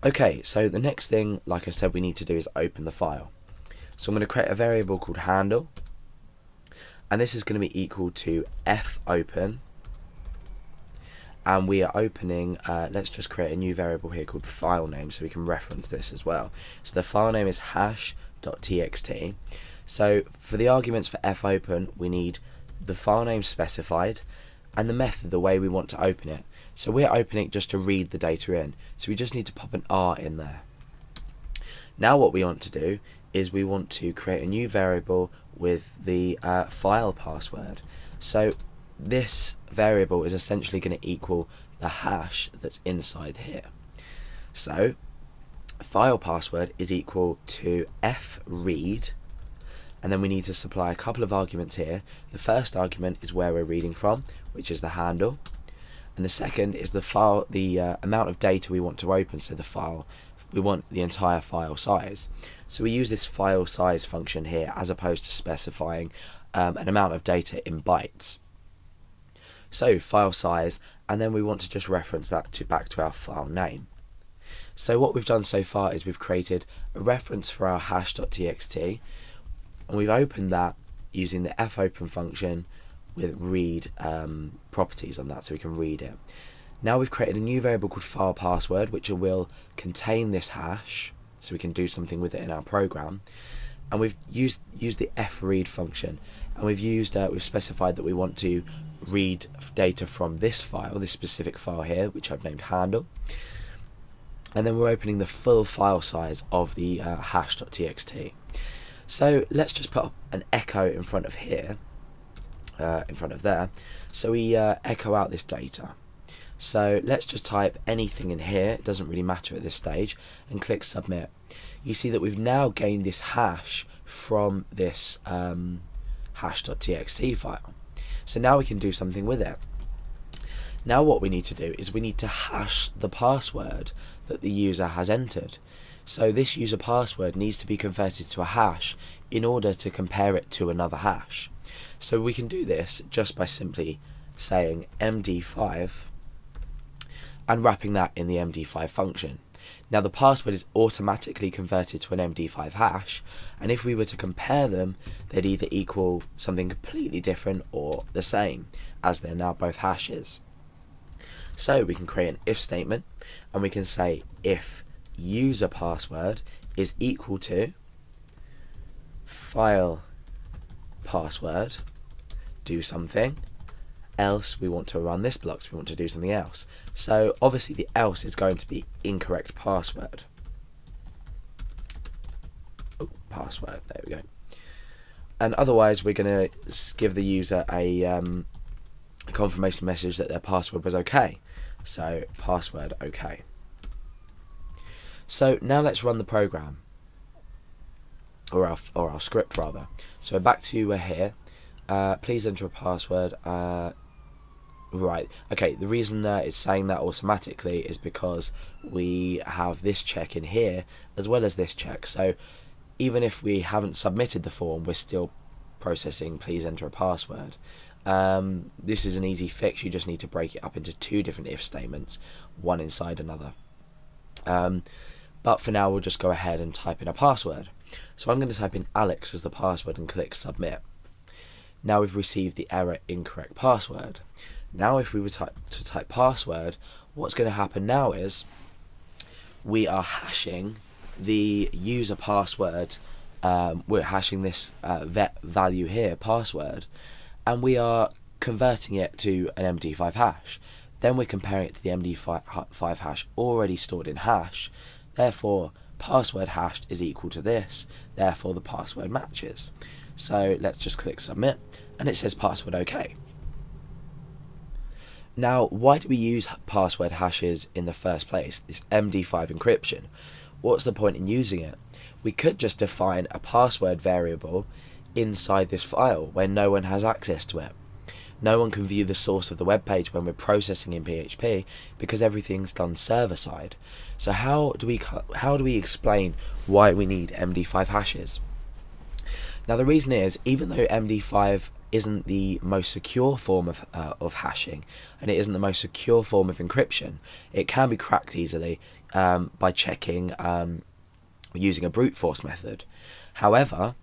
Okay, so the next thing, like I said, we need to do is open the file. So I'm going to create a variable called handle, and this is going to be equal to fopen, and we are opening, let's just create a new variable here called file name so we can reference this as well. So the file name is hash.txt. So for the arguments for fopen, we need the file name specified and the method, the way we want to open it. So we're opening it just to read the data in, so we just need to pop an R in there. Now what we want to do is we want to create a new variable with the file password. So this variable is essentially going to equal the hash that's inside here. So file password is equal to fread, and then we need to supply a couple of arguments here. The first argument is where we're reading from, which is the handle, and the second is the file, the amount of data we want to open. So the file, we want the entire file size. So we use this file size function here as opposed to specifying an amount of data in bytes. So file size, and then we want to just reference that back to our file name. So what we've done so far is we've created a reference for our hash.txt, and we've opened that using the fopen function with read properties on that, so we can read it. Now we've created a new variable called file password, which will contain this hash, so we can do something with it in our program. And we've used the fread function, and we've specified that we want to read data from this file, this specific file here, which I've named handle. And then we're opening the full file size of the hash.txt. So let's just put up an echo in front of here, in front of there, so we echo out this data. So let's just type anything in here, it doesn't really matter at this stage, and click submit. You see that we've now gained this hash from this hash.txt file. So now we can do something with it. Now what we need to do is we need to hash the password that the user has entered. So this user password needs to be converted to a hash in order to compare it to another hash. So we can do this just by simply saying MD5 and wrapping that in the MD5 function. Now the password is automatically converted to an MD5 hash, and if we were to compare them, they'd either equal something completely different or the same, as they're now both hashes. So we can create an if statement, and we can say if user password is equal to file password, do something, else we want to run this block, so we want to do something else. So obviously the else is going to be incorrect password. Oh, password, there we go. And otherwise we're going to give the user a confirmation message that their password was okay. So password okay. So now let's run the program, or our script rather. So we're back to here. Please enter a password. Right, okay, the reason it's saying that automatically is because we have this check in here as well as this check. So even if we haven't submitted the form, we're still processing please enter a password. This is an easy fix. You just need to break it up into two different if statements, one inside another. But for now we'll just go ahead and type in a password. So I'm going to type in Alex as the password and click submit. Now we've received the error incorrect password. Now if we were to type password, what's going to happen now is we are hashing the user password, we're hashing this vet value here, password, and we are converting it to an MD5 hash. Then we're comparing it to the MD5 hash already stored in hash. Therefore password hashed is equal to this, therefore the password matches. So let's just click submit, and it says password okay. Now, why do we use password hashes in the first place, this MD5 encryption? What's the point in using it? We could just define a password variable inside this file where no one has access to it. No one can view the source of the web page when we're processing in PHP because everything's done server side. So how do we explain why we need MD5 hashes? Now the reason is, even though MD5 isn't the most secure form of hashing, and it isn't the most secure form of encryption, it can be cracked easily by checking using a brute force method. However,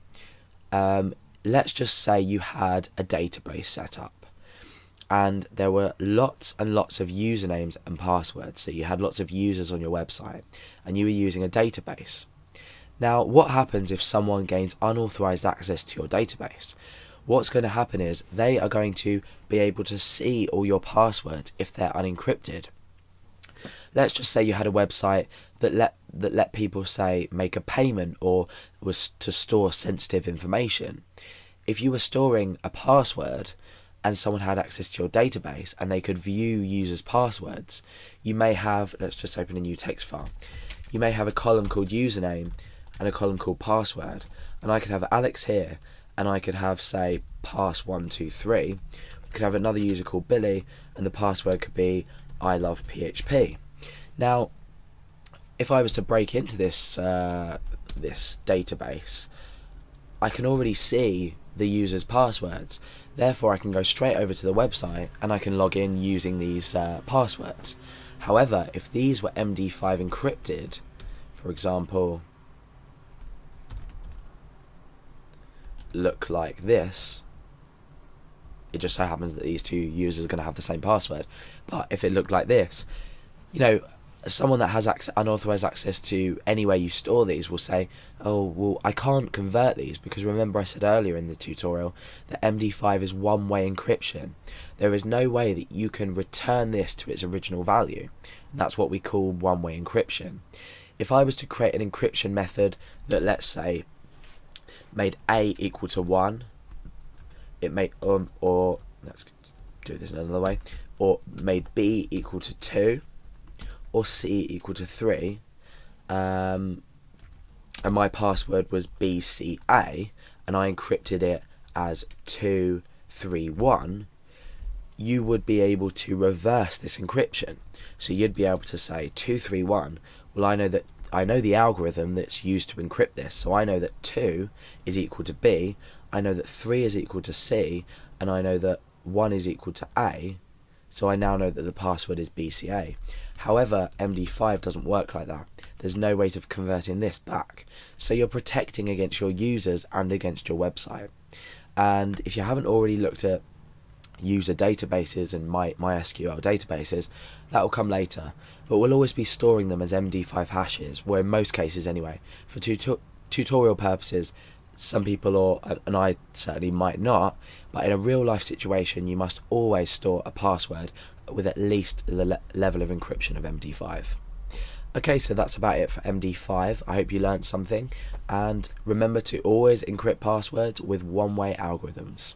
let's just say you had a database set up and there were lots and lots of usernames and passwords. So you had lots of users on your website and you were using a database. Now, what happens if someone gains unauthorized access to your database? What's going to happen is they are going to be able to see all your passwords if they're unencrypted. Let's just say you had a website that let people, say, make a payment or was to store sensitive information. If you were storing a password and someone had access to your database and they could view users' passwords, you may have, let's just open a new text file, you may have a column called username and a column called password, and I could have Alex here and I could have, say, pass123. We could have another user called Billy and the password could be I love PHP. Now, if I was to break into this this database, I can already see the user's passwords. Therefore, I can go straight over to the website and I can log in using these passwords. However, if these were MD5 encrypted, for example, look like this, it just so happens that these two users are going to have the same password. But if it looked like this, you know, someone that has unauthorized access to anywhere you store these will say, oh, well, I can't convert these because remember I said earlier in the tutorial that MD5 is one-way encryption. There is no way that you can return this to its original value. And that's what we call one-way encryption. If I was to create an encryption method that, let's say, made A equal to 1, it made or let's do this another way, or made B equal to 2, or C equal to 3, and my password was BCA, and I encrypted it as 231, you would be able to reverse this encryption. So you'd be able to say 231. Well, I know the algorithm that's used to encrypt this, so I know that 2 is equal to B, I know that 3 is equal to C, and I know that 1 is equal to A, so I now know that the password is BCA. However, MD5 doesn't work like that. There's no way of converting this back. So you're protecting against your users and against your website. And if you haven't already looked at user databases and MySQL databases, that will come later. But we'll always be storing them as MD5 hashes, or in most cases anyway. For tutorial purposes, some people, and I certainly might not, but in a real life situation you must always store a password with at least the level of encryption of MD5. Okay, so that's about it for MD5. I hope you learned something, and remember to always encrypt passwords with one-way algorithms.